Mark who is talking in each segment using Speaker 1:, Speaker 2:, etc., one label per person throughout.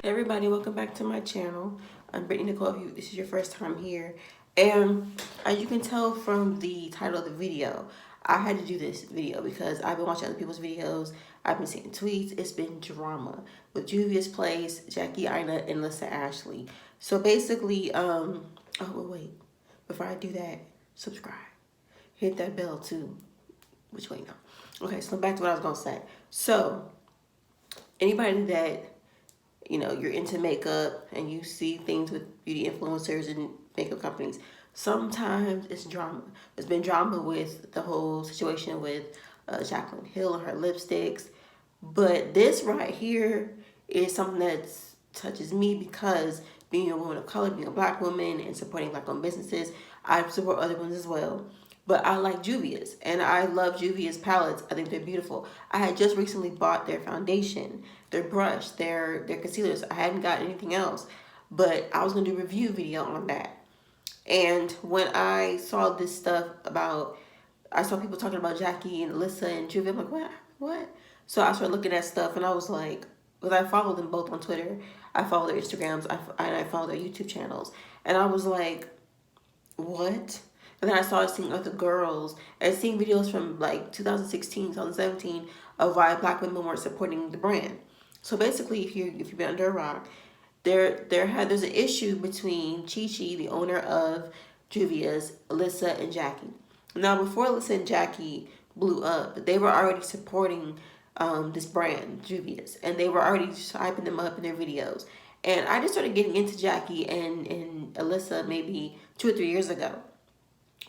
Speaker 1: Hey everybody, welcome back to my channel. I'm Brittany Nicole if this is your first time here. And as you can tell from the title of the video, I had to do this video because I've been watching other people's videos. I've been seeing tweets. It's been drama with JUVIA'S Place, Jackie, AINA, and ALISSA Ashley. So basically, wait. Before I do that, subscribe. Hit that bell too. Which way now? Okay, so back to what I was going to say. So, anybody that you're into makeup and you see things with beauty influencers and makeup companies, sometimes it's drama. There's been drama with the whole situation with Jaclyn Hill and her lipsticks. But this right here is something that touches me because being a woman of color, being a black woman, and supporting black-owned businesses, I support other ones as well. But I like JUVIA'S, and I love JUVIA'S palettes. I think they're beautiful. I had just recently bought their foundation, their brush, their concealers. I hadn't got anything else, but I was gonna do a review video on that. And when I saw this stuff about, I saw people talking about Jackie and ALISSA and Juvia, I'm like, what? So I started looking at stuff, and I was like, because I follow them both on Twitter. I follow their Instagrams, and I follow their YouTube channels. And I was like, what? And then I started seeing other girls and seeing videos from like 2016, 2017 of why black women weren't supporting the brand. So basically, if you've been under a rock, there's an issue between Chi Chi, the owner of JUVIA'S, ALISSA, and Jackie. Now, before ALISSA and Jackie blew up, they were already supporting this brand, JUVIA'S, and they were already hyping them up in their videos. And I just started getting into Jackie and ALISSA maybe 2 or 3 years ago.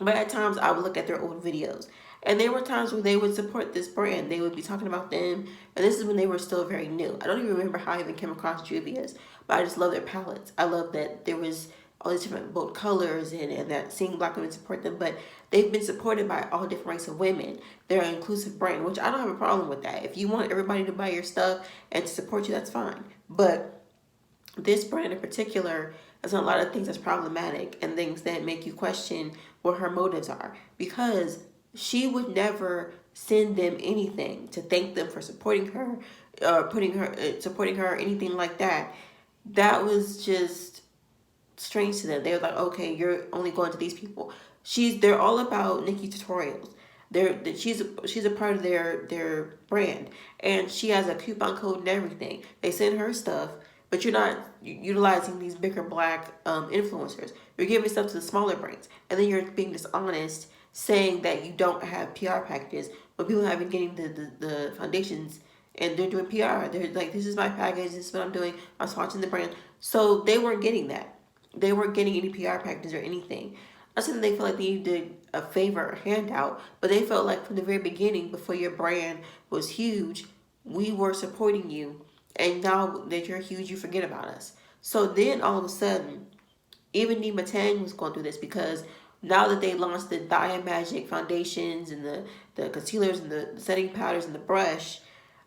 Speaker 1: But at times I would look at their old videos. And there were times where they would support this brand. They would be talking about them. And this is when they were still very new. I don't even remember how I even came across JUVIA'S. But I just love their palettes. I love that there was all these different bold colors and that seeing black women support them. But they've been supported by all different races of women. They're an inclusive brand, which I don't have a problem with that. If you want everybody to buy your stuff and to support you, that's fine. But this brand in particular has a lot of things that's problematic and things that make you question what her motives are, because she would never send them anything to thank them for supporting her or supporting her or anything like that. That was just strange to them. They were like, okay, you're only going to these people. They're all about Nikki tutorials. She's a part of their brand, and she has a coupon code and everything. They send her stuff, but you're not utilizing these bigger black influencers. You're giving stuff to the smaller brands, and then you're being dishonest, saying that you don't have PR packages, but people have been getting the foundations, and they're doing PR. They're like, this is my package, this is what I'm doing, I'm sponsoring the brand. So they weren't getting that. They weren't getting any PR packages or anything. Not saying that they felt like they needed a favor or handout, but they felt like from the very beginning, before your brand was huge, we were supporting you. And now that you're huge, you forget about us. So then all of a sudden, even Nima Tang was going through this, because now that they launched the Diamond Magic foundations and the concealers and the setting powders and the brush,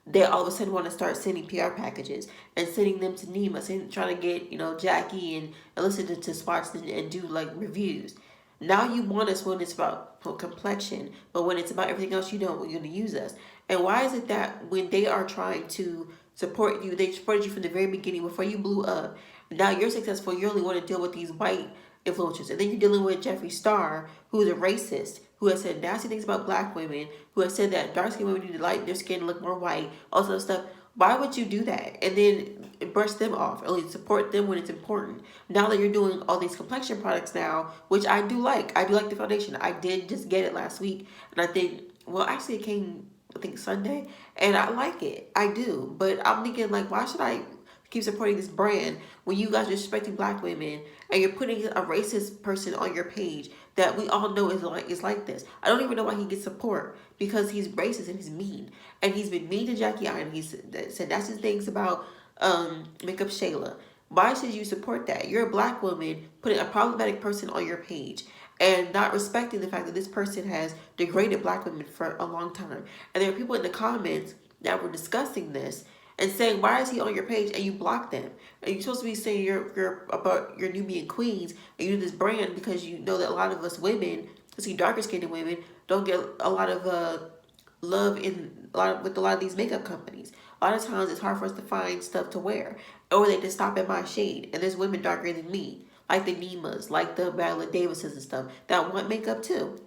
Speaker 1: they all of a sudden want to start sending PR packages and sending them to Nima, trying to get, Jackie and ALISSA to spots and do like reviews. Now you want us when it's about complexion, but when it's about everything else, you don't want you to use us. And why is it that when they are trying to support you, they supported you from the very beginning before you blew up? Now you're successful, you only want to deal with these white influencers. And then you're dealing with Jeffree Star, who is a racist, who has said nasty things about black women, who has said that dark skinned women need to lighten their skin, look more white, all sort of stuff. Why would you do that and then brush them off, or at least support them when it's important? Now that you're doing all these complexion products now, which I do like the foundation. I did just get it last week, and I think, well, actually it came, I think, Sunday, and I like it. I do, but I'm thinking, like, why should I keep supporting this brand when you guys are respecting black women and you're putting a racist person on your page that we all know is like this? I don't even know why he gets support, because he's racist and he's mean, and he's been mean to Jackie and he's said nasty things about Makeup Shayla. Why should you support that? You're a black woman putting a problematic person on your page and not respecting the fact that this person has degraded black women for a long time. And there are people in the comments that were discussing this and saying, why is he on your page? And you block them. And you're supposed to be saying you're about your Nubian queens and you do this brand because you know that a lot of us women, especially darker skinned women, don't get a lot of love in with a lot of these makeup companies. A lot of times it's hard for us to find stuff to wear, or they just stop at my shade. And there's women darker than me, like the Nemas, like the Madeline Davises and stuff, that want makeup too.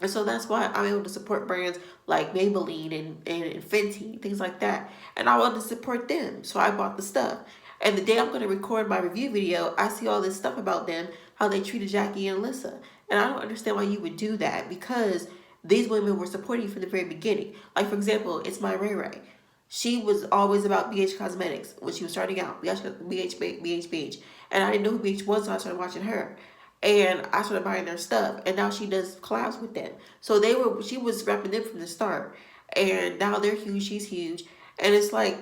Speaker 1: And so that's why I'm able to support brands like Maybelline and Fenty, things like that. And I wanted to support them, so I bought the stuff. And the day I'm going to record my review video, I see all this stuff about them, how they treated Jackie and Alyssa. And I don't understand why you would do that, because these women were supporting you from the very beginning. Like, for example, it's my Ray Ray. She was always about BH Cosmetics when she was starting out. BH. And I didn't know who BH was, so I started watching her. And I started buying their stuff. And now she does collabs with them. So she was repping them from the start. And now they're huge, she's huge. And it's like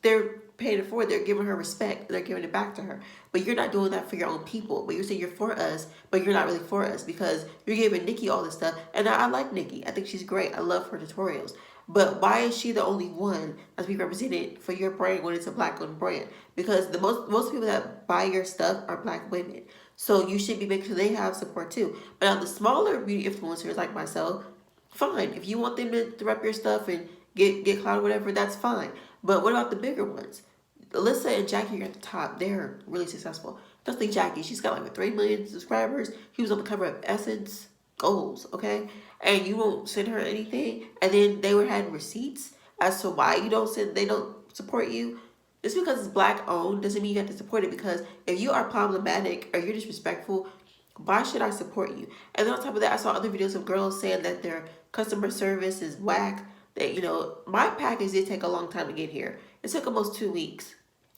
Speaker 1: they're paying it forward. They're giving her respect. They're giving it back to her. But you're not doing that for your own people. But you're saying you're for us, but you're not really for us, because you're giving Nikki all this stuff. And I like Nikki. I think she's great. I love her tutorials. But why is she the only one that's being represented for your brand when it's a black-owned brand? Because the most people that buy your stuff are black women. So you should be making sure they have support too. But now the smaller beauty influencers like myself, fine. If you want them to rep your stuff and get clout or whatever, that's fine. But what about the bigger ones? Alyssa and Jackie are at the top. They're really successful. Especially Jackie. She's got like 3 million subscribers. She was on the cover of Essence Goals, okay? And you won't send her anything. And then they were having receipts as to why they don't support you. Just because it's black owned doesn't mean you have to support it, because if you are problematic or you're disrespectful, why should I support you? And then on top of that, I saw other videos of girls saying that their customer service is whack. That, my package did take a long time to get here. It took almost 2 weeks.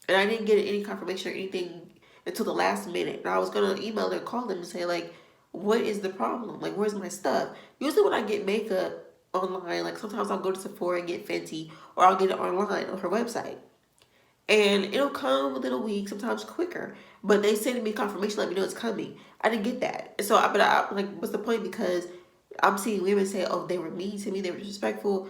Speaker 1: And I didn't get any confirmation or anything until the last minute. And I was going to email them and call them and say, like, what is the problem? Like, where's my stuff? Usually when I get makeup online, like sometimes I'll go to Sephora and get Fenty, or I'll get it online on her website. And it'll come within a week, sometimes quicker. But they send me confirmation, let me know it's coming. I didn't get that. So, I like, what's the point? Because I'm seeing women say, oh, they were mean to me, they were disrespectful.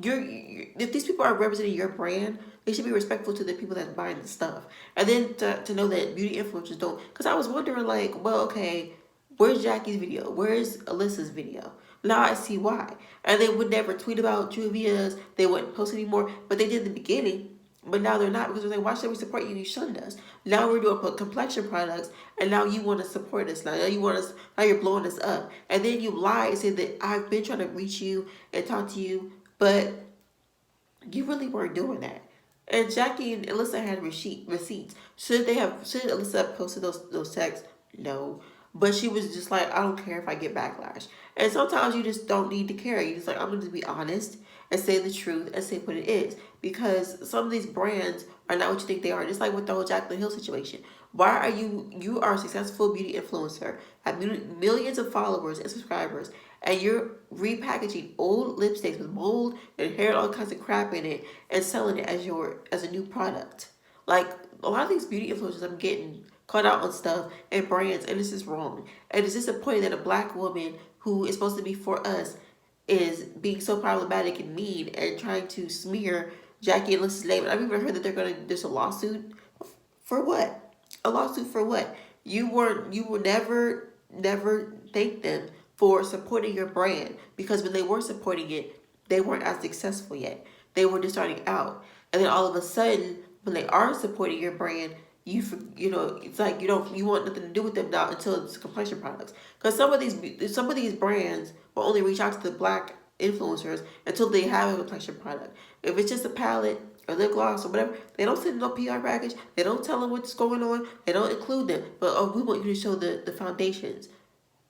Speaker 1: If these people are representing your brand, they should be respectful to the people that's buying the stuff. And then to know that beauty influencers don't. Because I was wondering, like, well, okay, where's Jackie's video? Where's Alyssa's video? Now I see why. And they would never tweet about JUVIA'S. They wouldn't post anymore. But they did in the beginning. But now they're not, because they're like, why should we support you? You shunned us. Now we're doing complexion products, and now you want to support us. Now now you're blowing us up. And then you lie and say that I've been trying to reach you and talk to you, but you really weren't doing that. And Jackie and Alyssa had receipts. Should Alyssa have posted those texts? No. But she was just like, I don't care if I get backlash. And sometimes you just don't need to care. You just like, I'm going to be honest and say the truth and say what it is. Because some of these brands are not what you think they are. Just like with the whole Jaclyn Hill situation. Why are you are a successful beauty influencer, have millions of followers and subscribers, and you're repackaging old lipsticks with mold and hair and all kinds of crap in it and selling it as a new product? Like, a lot of these beauty influencers, I'm getting caught out on stuff and brands, and this is wrong. And it's disappointing that a black woman who is supposed to be for us is being so problematic and mean and trying to smear Jackie and Alyssa's name. I've even heard that there's a lawsuit. For what? A lawsuit for what? You will never thank them for supporting your brand, because when they were supporting it, they weren't as successful yet. They were just starting out. And then all of a sudden, when they are supporting your brand, it's like you want nothing to do with them now until it's complexion products. Because some of these brands will only reach out to the black influencers until they have a complexion product. If it's just a palette or lip gloss or whatever, they don't send no PR package. They don't tell them what's going on. They don't include them. But oh, we want you to show the foundations.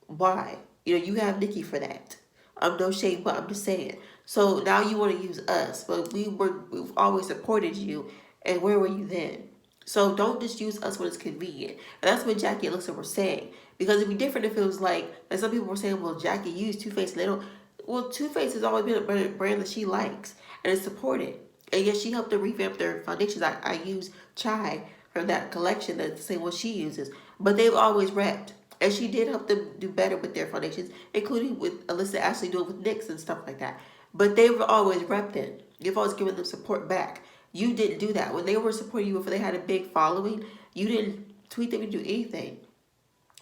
Speaker 1: Why? You have Nikki for that. I'm no shame, but I'm just saying. So now you want to use us, but we've always supported you, and where were you then? So don't just use us when it's convenient. And that's what Jackie and Alyssa were saying. Because it'd be different if it was like some people were saying, well, Jackie used Too Faced, and they don't. Well, Too Faced has always been a brand that she likes and is supported. And yes, she helped to revamp their foundations. I use Chai from that collection, that's the same one she uses. But they've always repped. And she did help them do better with their foundations, including with Alyssa actually doing with NYX and stuff like that. But they've always repped it. You've always given them support back. You didn't do that. When they were supporting you before they had a big following, you didn't tweet them and do anything.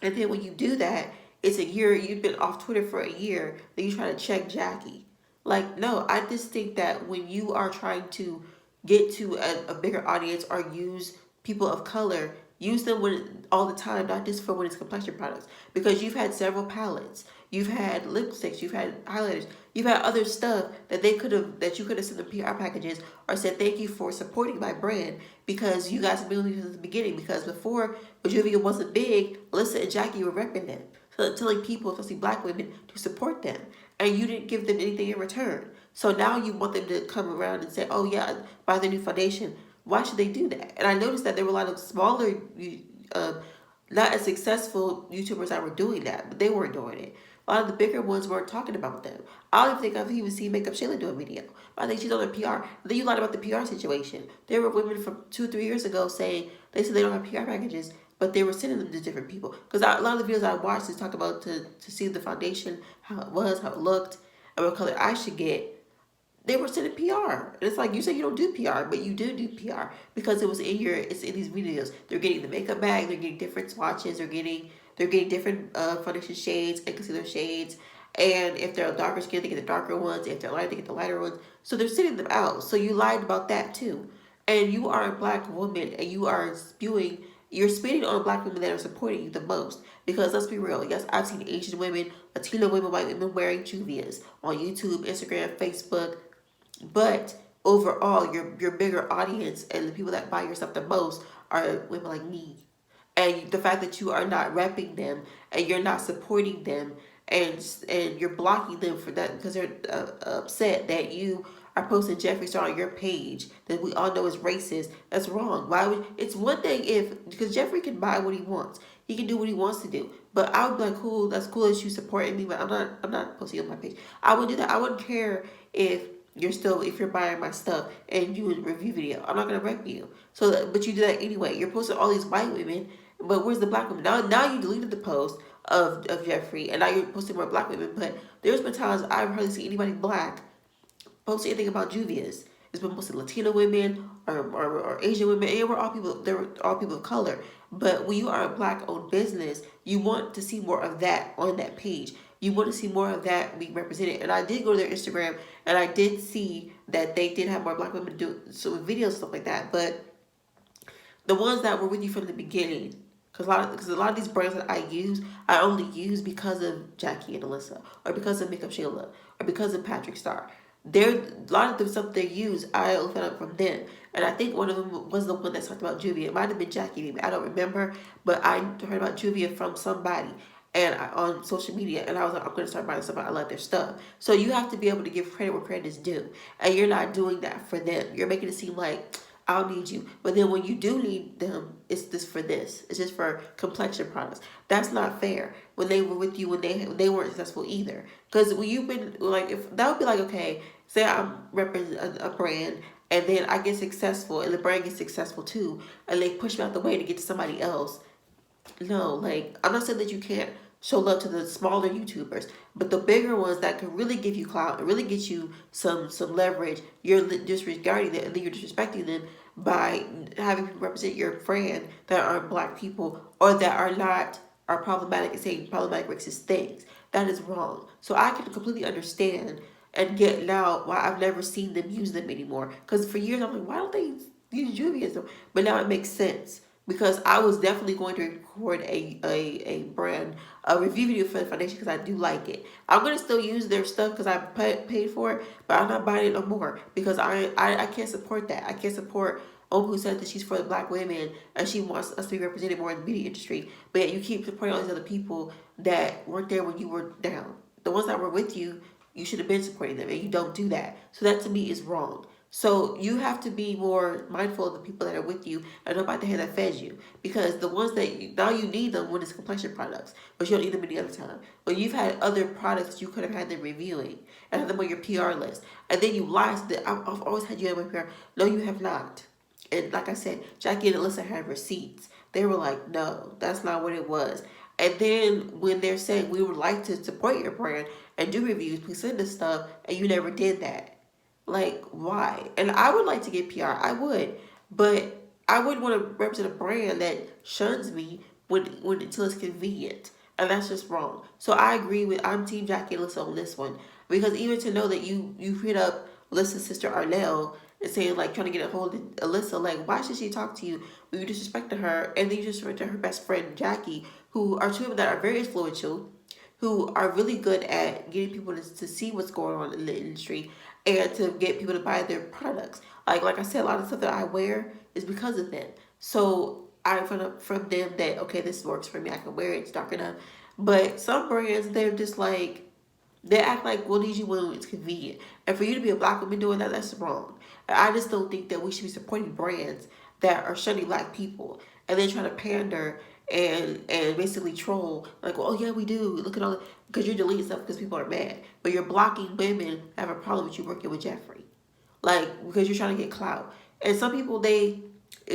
Speaker 1: And then when you do that, it's a year, you've been off Twitter for a year, then you try to check Jackie. Like, no, I just think that when you are trying to get to a bigger audience or use people of color, use them when all the time, not just for when it's complexion products. Because you've had several palettes, you've had lipsticks, you've had highlighters, you've had other stuff that that you could have sent them PR packages or said thank you for supporting my brand because you guys have been with me since the beginning. Because before, when Juvia wasn't big, Alyssa and Jackie were repping them, so telling people, especially black women, to support them, and you didn't give them anything in return. So now you want them to come around and say, oh yeah, buy the new foundation. Why should they do that? And I noticed that there were a lot of smaller, uh, not as successful YouTubers that were doing that, but they weren't doing it. A lot of the bigger ones weren't talking about them. I don't even think I've even seen Makeup Shayla do a video. But I think she's on her PR. Then you lied about the PR situation. There were women from 2 or 3 years ago saying they said they don't have PR packages, but they were sending them to different people. Because a lot of the videos I watched is talk about to see the foundation, how it was, how it looked, and what color I should get. They were sending PR. And it's like, you say you don't do PR, but you do PR because it's in these videos. They're getting the makeup bag, they're getting different swatches, they're getting different foundation shades and concealer shades. And if they're darker skin, they get the darker ones. If they're light, they get the lighter ones. So they're sending them out. So you lied about that too. And you are a black woman and you're spitting on black women that are supporting you the most. Because let's be real, yes, I've seen Asian women, Latino women, white women wearing Juvia's on YouTube, Instagram, Facebook, but overall, your bigger audience and the people that buy your stuff the most are women like me. And the fact that you are not repping them and you're not supporting them and you're blocking them for that because they're upset that you are posting Jeffree Star on your page that we all know is racist. That's wrong. Why would it's one thing if because Jeffree can buy what he wants. He can do what he wants to do. But I would be like, cool, that's cool that you supporting me, but I'm not posting on my page. I would do that. I wouldn't care if you're buying my stuff and you would review video. I'm not gonna rep you. But you do that anyway. You're posting all these white women, but where's the black women? Now you deleted the post of Jeffree, and now you're posting more black women. But there's been times I've hardly seen anybody black post anything about Juvia's. It's been mostly Latino women or Asian women, and they were all people of color. But when you are a black-owned business, you want to see more of that on that page. You want to see more of that being represented. And I did go to their Instagram, and I did see that they did have more black women do some videos, stuff like that. But the ones that were with you from the beginning, because a lot of these brands that I only use because of Jackie and Alyssa, or because of Makeup Shayla, or because of Patrick Star. A lot of the stuff they use, I found out from them. And I think one of them was the one that talked about Juvia. It might have been Jackie, maybe. I don't remember. But I heard about Juvia from somebody on social media. And I was like, I'm going to start buying stuff. I love their stuff. So you have to be able to give credit where credit is due. And you're not doing that for them. You're making it seem like, I'll need you. But then when you do need them, it's just for this. It's just for complexion products. That's not fair. When they were with you, when they weren't successful either. Because when you've been, like, if that would be like, okay, say I'm representing a brand, and then I get successful, and the brand gets successful too, and they push me out the way to get to somebody else. No, like, I'm not saying that you can't show love to the smaller YouTubers, but the bigger ones that can really give you clout and really get you some leverage, you're disregarding them, and then you're disrespecting them by having people represent your brand that aren't black people or that are problematic and saying problematic racist things. That is wrong. So I can completely understand and get now why I've never seen them use them anymore. Because for years I'm like, why don't they use Juvia's? But now it makes sense. Because I was definitely going to record a review video for the foundation because I do like it. I'm going to still use their stuff because I paid for it, but I'm not buying it no more because I can't support that. I can't support Oprah who said that she's for the black women and she wants us to be represented more in the media industry. But yet you keep supporting all these other people that weren't there when you were down. The ones that were with you, you should have been supporting them, and you don't do that. So that to me is wrong. So you have to be more mindful of the people that are with you and know about the hand that fed you. Because the ones that now you need them when it's complexion products, but you don't need them any other time. But you've had other products you could have had them reviewing and have them on your PR list. And then you lied that I've always had you on my PR. No, you have not. And like I said, Jackie and Alyssa had receipts. They were like, no, that's not what it was. And then when they're saying we would like to support your brand and do reviews, please send us stuff, and you never did that. Like, why? And I would like to get PR. I would. But I wouldn't want to represent a brand that shuns me until it's convenient. And that's just wrong. So I agree I'm Team Jackie and Alyssa on this one. Because even to know that you hit up Alyssa's sister Arnell and saying like trying to get a hold of Alyssa, like why should she talk to you when you disrespected her and then you disrespected her best friend Jackie, who are two people that are very influential, who are really good at getting people to see what's going on in the industry and to get people to buy their products. Like I said, a lot of stuff that I wear is because of them. So I found from them that okay, this works for me. I can wear it. It's dark enough. But some brands, they're just like they act like we'll need you when it's convenient. And for you to be a black woman doing that, that's wrong. And I just don't think that we should be supporting brands that are shunning black people and then trying to pander and basically troll like, well, oh yeah, we do. Look at all because you're deleting stuff because people are mad, but you're blocking women that have a problem with you working with Jeffrey, like because you're trying to get clout. And some people, they,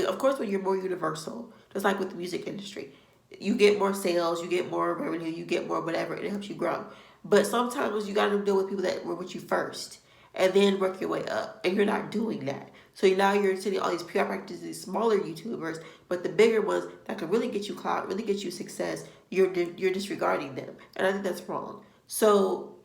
Speaker 1: of course, when you're more universal, just like with the music industry, you get more sales, you get more revenue, you get more whatever, and it helps you grow. But sometimes you got to deal with people that were with you first and then work your way up, and you're not doing that. So now you're sitting all these PR practices, these smaller YouTubers, but the bigger ones that could really get you clout, really get you success, you're disregarding them, and I think that's wrong. So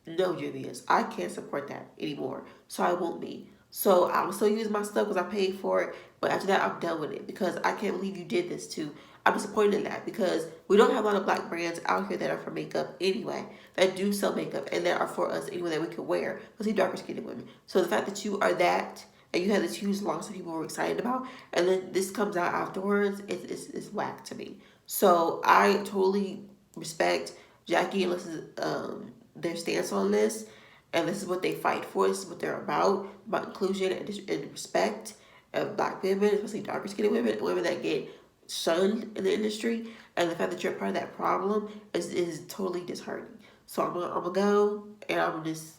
Speaker 1: no, Juvia's, I can't support that anymore. So I won't be. So I will still use my stuff because I paid for it. But after that, I'm done with it because I can't believe you did this too. I'm disappointed in that because we don't have a lot of black brands out here that are for makeup anyway, that do sell makeup and that are for us anyway that we could wear, especially darker skinned women. So the fact that you are that and you had this huge loss that people were excited about, and then this comes out afterwards, it's whack to me. So I totally respect Jackie and their stance on this, and this is what they fight for. This is what they're about inclusion and respect of black women, especially darker skinned women, women that get shunned in the industry. And the fact that you're part of that problem is totally disheartening. So I'm gonna go, and I'm just,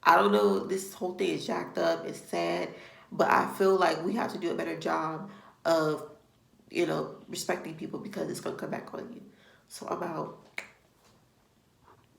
Speaker 1: I don't know, this whole thing is jacked up, it's sad, but I feel like we have to do a better job of, respecting people because it's gonna come back on you. So I'm out.